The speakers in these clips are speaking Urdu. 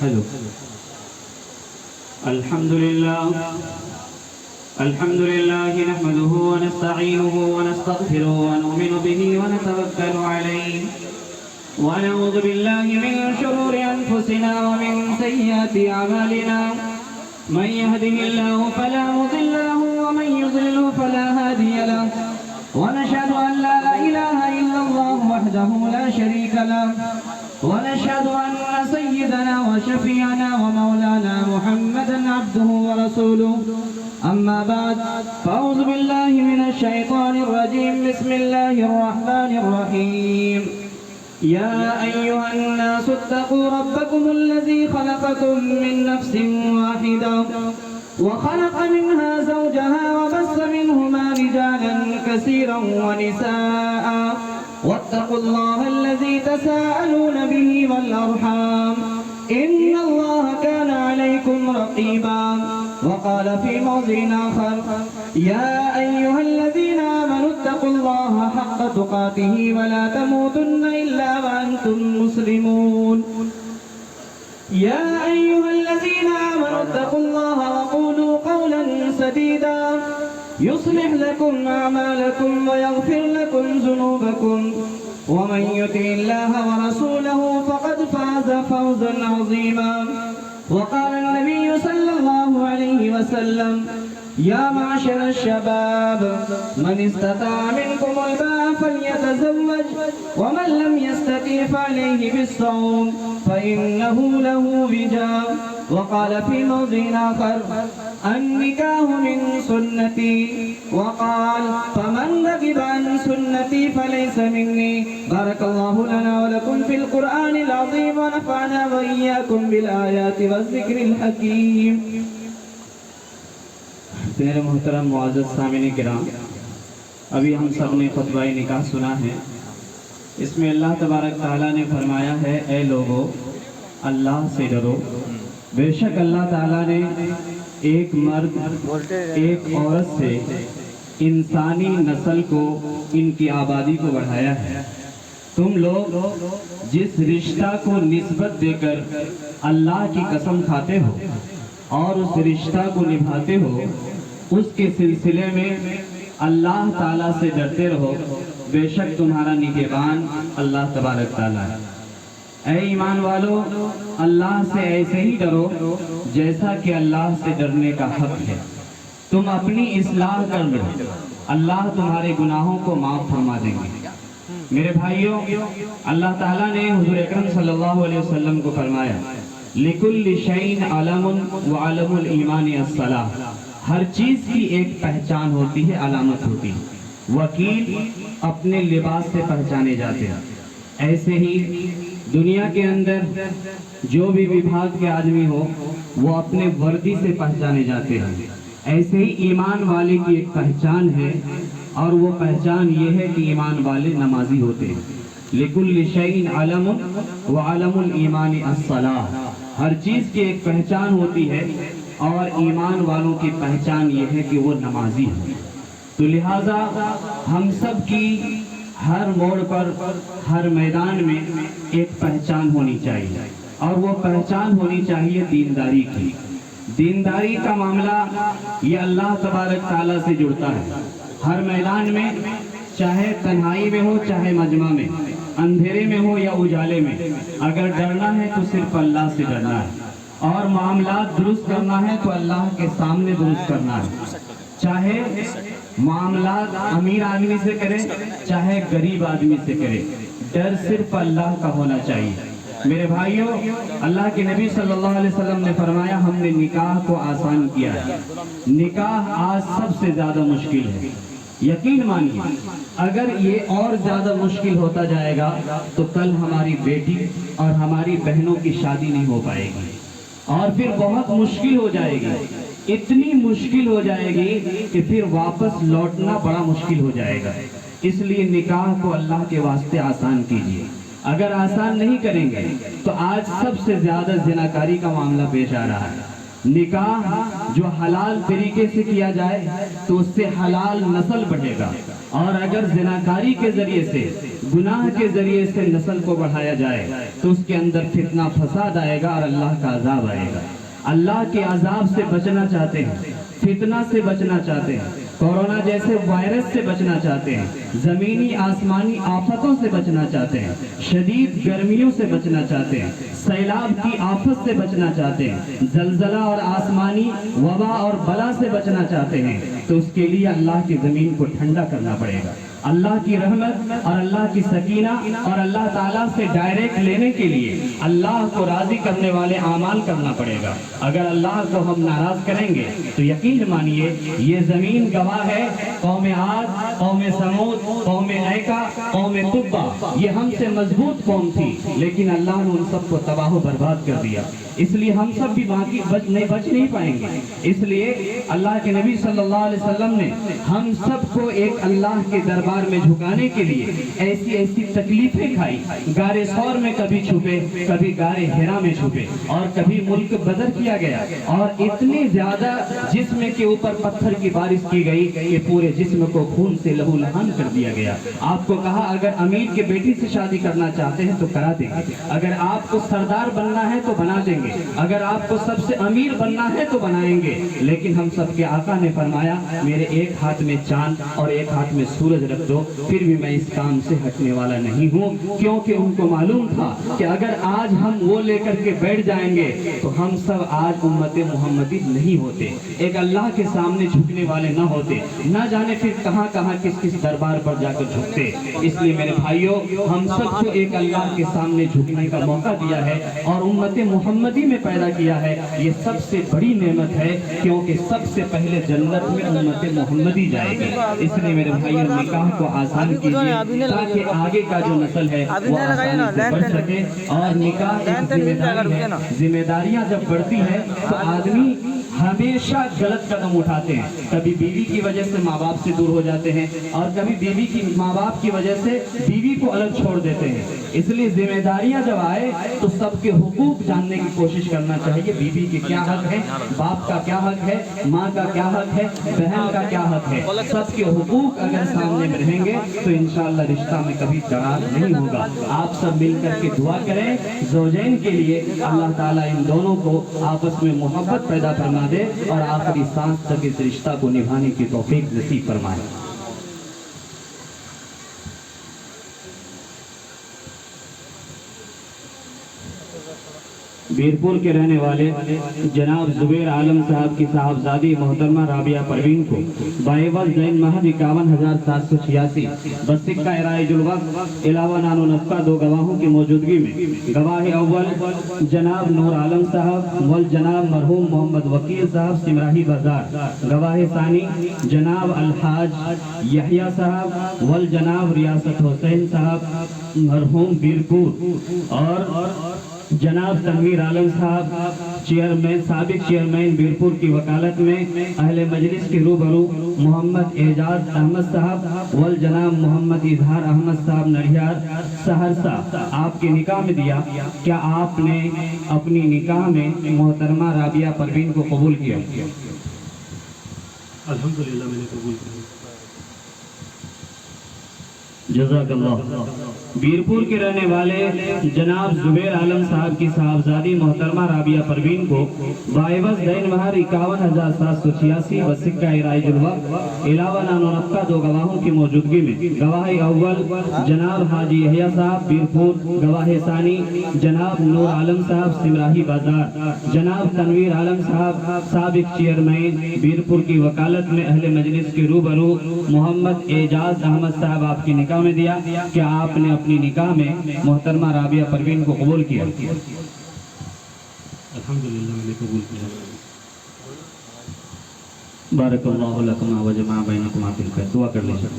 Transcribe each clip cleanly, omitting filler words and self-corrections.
حلو. الحمد لله نحمده ونستعينه ونستغفره ونؤمن به ونتوكل عليه ونعوذ بالله من شرور أنفسنا ومن سيئات أعمالنا. من يهده الله فلا مضل له ومن يضلل فلا هادي له. ونشهد أن لا إله إلا الله وحده لا شريك له. ونشهد أن سيدنا وشفيعنا ومولانا محمدا عبده ورسوله. أما بعد فأعوذ بالله من الشيطان الرجيم. بسم الله الرحمن الرحيم. يا أيها الناس اتقوا ربكم الذي خلقكم من نفس واحدة وخلق منها زوجها وبث منهما رجالا كثيرا ونساء واتقوا الله الذي تساءلون به والأرحام إن الله كان عليكم رقيبا. وقال في موضع آخر يا أيها الذين آمنوا اتقوا الله حق تقاته ولا تموتن إلا وأنتم مسلمون. يا أيها الذين آمنوا اتقوا الله وقولوا قولا سديدا يصلح لكم أعمالكم ويغفر لكم ذنوبكم ومن يطع الله ورسوله فقد فاز فوزا عظيما. وقال النبي صلى الله عليه وسلم يا معشر الشباب من استطاع منكم الباء فليتزوج ومن لم يستطع فعليه بالصوم فإنه له وجاء. وقال في موضع آخر النكاح من سنتي وقال فمن رغب عن سنتي فليس مني. بارك الله لنا ولكم في القرآن العظيم ونفعنا وإياكم بالآيات والذكر الحكيم. میرے محترم معزز سامعین کرام، ابھی ہم سب نے خطبہ نکاح سنا ہے. اس میں اللہ تبارک تعالیٰ نے فرمایا ہے اے لوگو اللہ سے ڈرو. بے شک اللہ تعالیٰ نے ایک مرد ایک عورت سے انسانی نسل کو ان کی آبادی کو بڑھایا ہے. تم لوگ جس رشتہ کو نسبت دے کر اللہ کی قسم کھاتے ہو اور اس رشتہ کو نبھاتے ہو اس کے سلسلے میں اللہ تعالیٰ سے ڈرتے رہو. بے شک تمہارا نگہبان اللہ تبارک تعالیٰ ہے. اے ایمان والو اللہ سے ایسے ہی ڈرو جیسا کہ اللہ سے ڈرنے کا حق ہے. تم اپنی اصلاح کر لو اللہ تمہارے گناہوں کو معاف فرما دیں گے. میرے بھائیوں اللہ تعالیٰ نے حضور اکرم صلی اللہ علیہ وسلم کو فرمایا لِكُلِّ شَيْءٍ عَلَمٌ وَعَلَمُ الْإِيمَانِ الصَّلَاةُ. ہر چیز کی ایک پہچان ہوتی ہے، علامت ہوتی ہے. وکیل اپنے لباس سے پہچانے جاتے ہیں. ایسے ہی دنیا کے اندر جو بھی وبھاگ کے آدمی ہو وہ اپنے وردی سے پہچانے جاتے ہیں. ایسے ہی ایمان والے کی ایک پہچان ہے اور وہ پہچان یہ ہے کہ ایمان والے نمازی ہوتے ہیں. لِكُلِّ شَيْءٍ عَلَمٌ وَعَلَمُ الْإِيمَانِ الصَّلَاةُ. ہر چیز کی ایک پہچان ہوتی ہے اور ایمان والوں کی پہچان یہ ہے کہ وہ نمازی ہیں. تو لہٰذا ہم سب کی ہر موڑ پر ہر میدان میں ایک پہچان ہونی چاہیے اور وہ پہچان ہونی چاہیے دینداری کی. دینداری کا معاملہ یہ اللہ تبارک تعالیٰ سے جڑتا ہے. ہر میدان میں چاہے تنہائی میں ہو چاہے مجمع میں، اندھیرے میں ہو یا اجالے میں، اگر ڈرنا ہے تو صرف اللہ سے ڈرنا ہے اور معاملات درست کرنا ہے تو اللہ کے سامنے درست کرنا ہے. چاہے معاملات امیر آدمی سے کرے چاہے غریب آدمی سے کرے، ڈر صرف اللہ کا ہونا چاہیے. میرے بھائیوں اللہ کے نبی صلی اللہ علیہ وسلم نے فرمایا ہم نے نکاح کو آسان کیا ہے. نکاح آج سب سے زیادہ مشکل ہے. یقین مانیے اگر یہ اور زیادہ مشکل ہوتا جائے گا تو کل ہماری بیٹی اور ہماری بہنوں کی شادی نہیں ہو پائے گی اور پھر بہت مشکل ہو جائے گی. اتنی مشکل ہو جائے گی کہ پھر واپس لوٹنا بڑا مشکل ہو جائے گا. اس لیے نکاح کو اللہ کے واسطے آسان کیجیے. اگر آسان نہیں کریں گے تو آج سب سے زیادہ زناکاری کا معاملہ پیش آ رہا ہے. نکاح جو حلال طریقے سے کیا جائے تو اس سے حلال نسل بڑھے گا، اور اگر زناکاری کے ذریعے سے گناہ کے ذریعے سے نسل کو بڑھایا جائے تو اس کے اندر فتنہ فساد آئے گا اور اللہ کا عذاب آئے گا۔ اللہ کے عذاب سے بچنا چاہتے ہیں، فتنہ سے بچنا چاہتے ہیں، کورونا جیسے وائرس سے بچنا چاہتے ہیں، زمینی آسمانی آفتوں سے بچنا چاہتے ہیں، شدید گرمیوں سے بچنا چاہتے ہیں، سیلاب کی آفت سے بچنا چاہتے ہیں، زلزلہ اور آسمانی وبا اور بلا سے بچنا چاہتے ہیں، تو اس کے لیے اللہ کی زمین کو ٹھنڈا کرنا پڑے گا۔ اللہ کی رحمت اور اللہ کی سکینہ اور اللہ تعالیٰ سے ڈائریکٹ لینے کے لیے اللہ کو راضی کرنے والے اعمال کرنا پڑے گا۔ اگر اللہ کو ہم ناراض کریں گے تو یقین مانیے یہ زمین گواہ ہے، قوم عاد، قوم سمود، قوم ایکا، قوم تبا، یہ ہم سے مضبوط قوم تھی، لیکن اللہ نے ان سب کو تباہ و برباد کر دیا۔ اس لیے ہم سب بھی باقی بچ نہیں پائیں گے۔ اس لیے اللہ کے نبی صلی اللہ علیہ وسلم نے ہم سب کو ایک اللہ کے دربار میں جھکانے کے لیے ایسی ایسی تکلیفیں کھائی، غار ثور میں کبھی چھپے، کبھی غار حرا میں چھپے، اور کبھی ملک بدر کیا گیا، اور اتنی زیادہ جسم کے اوپر پتھر کی بارش کی گئی کہ پورے جسم کو خون سے لہو لہان کر دیا گیا۔ آپ کو کہا اگر امیر کے بیٹی سے شادی کرنا چاہتے ہیں تو کرا دیں گے، اگر آپ کو سردار بننا ہے تو بنا دیں گے، اگر آپ کو سب سے امیر بننا ہے تو بنائیں گے، لیکن ہم سب کے آقا نے فرمایا میرے ایک ہاتھ میں چاند اور ایک ہاتھ میں سورج رکھ دو، پھر بھی میں اس کام سے ہٹنے والا نہیں ہوں، کیونکہ ان کو معلوم تھا کہ اگر آج ہم وہ لے کر کے بیٹھ جائیں گے تو ہم سب آج امت محمدی نہیں ہوتے، ایک اللہ کے سامنے جھکنے والے نہ ہوتے، نہ جانے پھر کہاں کہاں کس کس دربار پر جا کر جھکتے۔ اس لیے میرے بھائیوں، ہم سب کو ایک اللہ کے سامنے جھکنے کا موقع دیا ہے اور امت محمدی میں پیدا کیا ہے، یہ سب سے بڑی نعمت ہے، کیونکہ سب سے پہلے جنت میں امت محمدی جائے گی۔ اس لیے میرے بھائیوں نکاح کو آسان کیجیے تاکہ آگے کا جو نسل ہے وہ آسانی سے بڑھ سکے، اور نکاح ایک ذمہ داری ہے، ذمہ داریاں جب بڑھتی ہے تو آدمی ہمیشہ غلط قدم اٹھاتے ہیں، کبھی بیوی کی وجہ سے ماں باپ سے دور ہو جاتے ہیں، اور کبھی بیوی کی ماں باپ کی وجہ سے بیوی کو الگ چھوڑ دیتے ہیں۔ اس لیے ذمہ داریاں جب آئے تو سب کے حقوق جاننے کی کوشش کرنا چاہیے، بیوی کے کیا حق ہے، باپ کا کیا حق ہے، ماں کا کیا حق ہے، بہن کا کیا حق ہے، سب کے حقوق اگر سامنے میں رہیں گے تو انشاءاللہ رشتہ میں کبھی درار نہیں ہوگا۔ آپ سب مل کر کے دعا کریں زوجین کے لیے، اللہ تعالیٰ ان دونوں کو آپس میں محبت پیدا فرما دے اور آخری سانس تک اس رشتہ کو نبھانے کی توفیق نصیب فرمائے۔ بیرپور کے رہنے والے جناب زبیر عالم صاحب کی صاحبزادی محترمہ رابعہ پروین کو بائیوز دین محض 51,786 بسکہ ارائج الوقت علاوہ نان و نفقہ 2 گواہوں کی موجودگی میں گواہ اول جناب نور عالم صاحب والجناب مرحوم محمد وکیل صاحب سمراہی بازار، گواہ ثانی جناب الحاج یحییٰ صاحب والجناب ریاست حسین صاحب مرحوم بیرپور، اور جناب تنویر عالم صاحب سابق چیئرمین بیرپور کی وکالت میں اہل مجلس کے روبرو محمد اعجاز احمد صاحب والجناب محمد اظہار احمد صاحب نڑیار سہرسہ آپ کے نکاح میں دیا۔ کیا آپ نے اپنی نکاح میں محترمہ رابعہ پروین کو قبول کیا؟ الحمدللہ میں نے قبول کیا۔ جزاک اللہ۔ بیرپور کے رہنے والے جناب زبیر عالم صاحب کی صاحبزادی محترمہ رابعہ پروین کو بائیوز دین مہر 51,786 بسکہ ارائج الوقت علاوہ نان و نفقہ 2 گواہوں کی موجودگی میں گواہ اول جناب حاجی یحییٰ صاحب بیرپور، گواہ ثانی جناب نور عالم صاحب سمراہی بازار، جناب تنویر عالم صاحب سابق چیئرمین بیرپور کی وکالت میں اہل مجلس کے روبرو محمد اعجاز احمد صاحب آپ کی نکاح میں دیا۔ کیا آپ نے اپنی نکاح میں محترمہ رابعہ پروین کو قبول کیا؟ الحمدللہ میں نے قبول کیا۔ بارک اللہ لکما وجمع بینکما فی الخیر۔ دعا کر لیجیے۔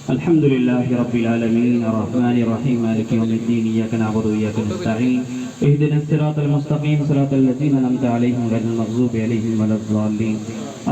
الحمدللہ رب العالمین الرحمن الرحیم مالک یوم الدین ایاک نعبد و ایاک نستعین اهدنا الصراط المستقيم صراط الذين أنعمت عليهم غير المغضوب عليهم ولا الضالين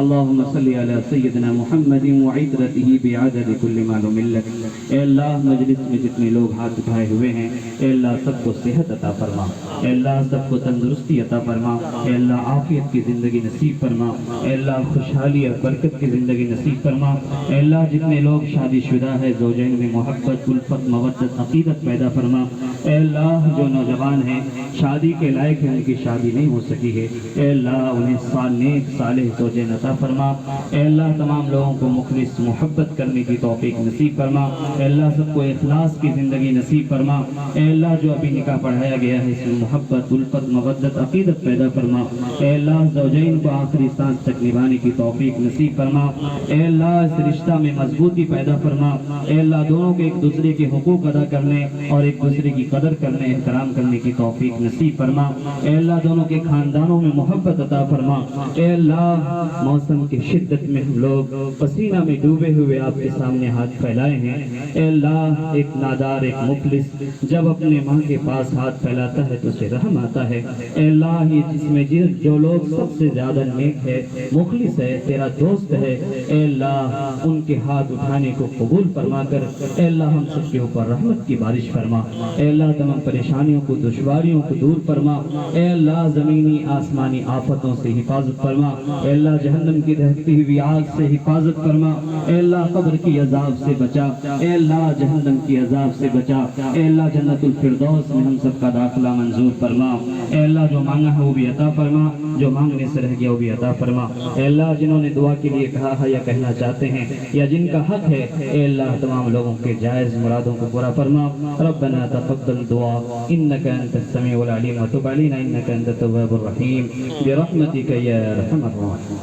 اللهم صل على سيدنا محمد وعترته بعدد كل معلوم لك۔ اے اللہ مجلس میں جتنے لوگ ہاتھ اٹھائے ہوئے ہیں اے اللہ سب کو صحت عطا فرما، اے اللہ سب کو تندرستی عطا فرما، اے اللہ عافیت کی زندگی نصیب فرما، اے اللہ خوشحالی اور برکت کی زندگی نصیب فرما، اے اللہ جتنے لوگ شادی شدہ ہے زوجین میں محبت الفت مودت عقیدت پیدا فرما، اے اللہ جو نوجوان ہیں شادی کے لائق ہیں ان کی شادی نہیں ہو سکی ہے اے اللہ انہیں نیک صالح زوجین عطا فرما، اے اللہ تمام لوگوں کو مخلص محبت کرنے کی توفیق نصیب فرما، اے اللہ سب کو اخلاص کی زندگی نصیب فرما، اے اللہ جو ابھی نکاح پڑھایا گیا ہے اس میں محبت الفت مودت عقیدت پیدا فرما، اے اللہ زوجین کو آخری سانس تک نبھانے کی توفیق نصیب فرما، اے اللہ اس رشتہ میں مضبوطی پیدا فرما، اے اللہ دونوں کے ایک دوسرے کے حقوق ادا کرنے اور ایک دوسرے کی قدر کرنے احترام کرنے کی توفیق نصیب فرما، اے اللہ دونوں کے خاندانوں میں محبت عطا فرما، اے اللہ موسم کی شدت میں ہم لوگ پسینہ میں ڈوبے ہوئے آپ کے سامنے ہاتھ پھیلائے ہیں، اے اللہ ایک نادار ایک مفلس جب اپنے ماں کے پاس ہاتھ پھیلاتا ہے تو اسے رحم آتا ہے، اے اللہ یہ جس میں جو لوگ سب سے زیادہ نیک ہے مخلص ہے تیرا دوست ہے، اے اللہ ان کے ہاتھ اٹھانے کو قبول فرما کر اے اللہ ہم سب کے اوپر رحمت کی بارش فرما، اے اللہ تمام پریشانیوں کو دشواریوں کو دور فرما، اے اللہ زمینی آسمانی آفتوں سے حفاظت فرما، اے اللہ جہنم کی دہکتی ہوئی آگ سے حفاظت فرما، اے اللہ قبر کی عذاب سے بچا، اے اللہ جہنم کی عذاب سے بچا، اے اللہ جنت الفردوس میں ہم سب کا داخلہ منظور فرما، اے اللہ جو مانگا ہے وہ بھی عطا فرما، جو مانگنے سے رہ گیا وہ بھی عطا فرما، اے اللہ جنہوں نے دعا کے لیے کہا ہے یا کہنا چاہتے ہیں یا جن کا حق ہے اے اللہ تمام لوگوں کے جائز مرادوں کو پورا فرما، ربنا تقبل دعا انك انت السميع العليم وتب علينا انك انت التواب الرحيم برحمتك يا ارحم الراحمين۔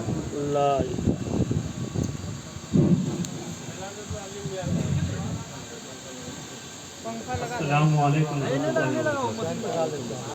السلام علیکم ورحمۃ اللہ وبرکاتہ۔